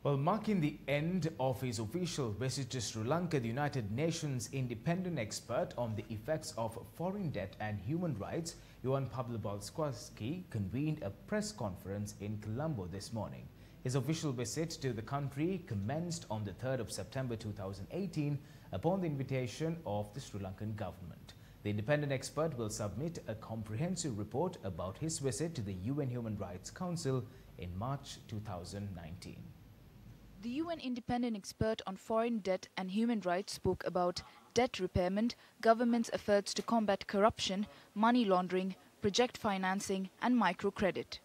Well, marking the end of his official visit to Sri Lanka, the United Nations independent expert on the effects of foreign debt and human rights, Johan Pawlowski, convened a press conference in Colombo this morning. His official visit to the country commenced on the 3rd of September 2018 upon the invitation of the Sri Lankan government. The independent expert will submit a comprehensive report about his visit to the UN Human Rights Council in March 2019. The UN independent expert on foreign debt and human rights spoke about debt repayment, government's efforts to combat corruption, money laundering, project financing and microcredit.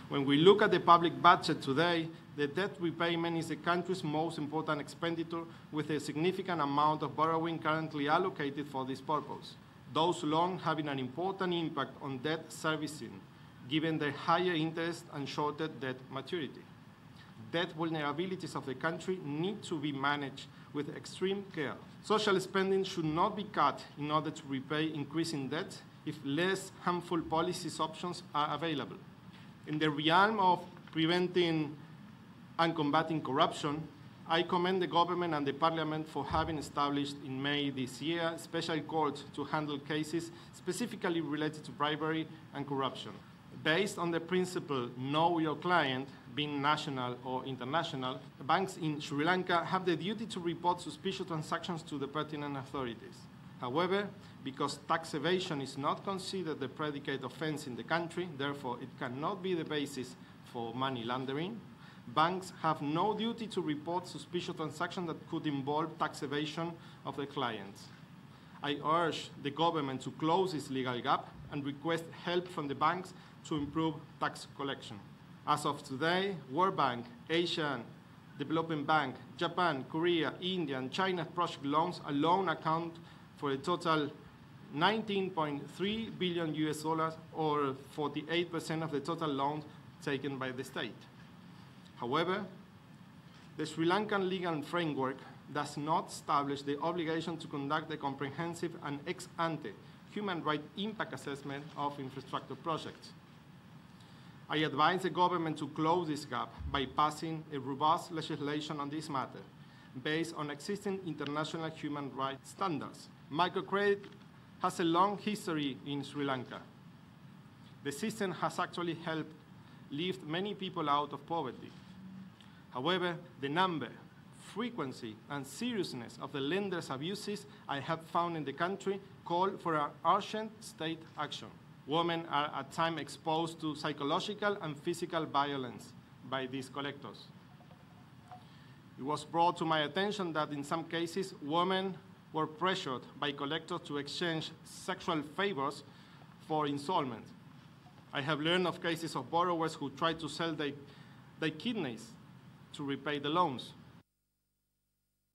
When we look at the public budget today, the debt repayment is the country's most important expenditure, with a significant amount of borrowing currently allocated for this purpose. Those loans having an important impact on debt servicing, given their higher interest and shorter debt maturity. Debt vulnerabilities of the country need to be managed with extreme care. Social spending should not be cut in order to repay increasing debt if less harmful policy options are available. In the realm of preventing and combating corruption, I commend the government and the parliament for having established in May this year special courts to handle cases specifically related to bribery and corruption. Based on the principle, know your client, being national or international, banks in Sri Lanka have the duty to report suspicious transactions to the pertinent authorities. However, because tax evasion is not considered the predicate offense in the country, therefore it cannot be the basis for money laundering, banks have no duty to report suspicious transactions that could involve tax evasion of the clients. I urge the government to close this legal gap and request help from the banks to improve tax collection. As of today, World Bank, Asian Development Bank, Japan, Korea, India, and China's project loans alone account for a total 19.3 billion US dollars, or 48% of the total loans taken by the state. However, the Sri Lankan legal framework does not establish the obligation to conduct a comprehensive and ex-ante human rights impact assessment of infrastructure projects. I advise the government to close this gap by passing a robust legislation on this matter based on existing international human rights standards. Microcredit has a long history in Sri Lanka. The system has actually helped lift many people out of poverty. However, the number, frequency, and seriousness of the lenders' abuses I have found in the country call for an urgent state action. Women are at times exposed to psychological and physical violence by these collectors. It was brought to my attention that in some cases, women were pressured by collectors to exchange sexual favors for installments. I have learned of cases of borrowers who tried to sell their kidneys to repay the loans.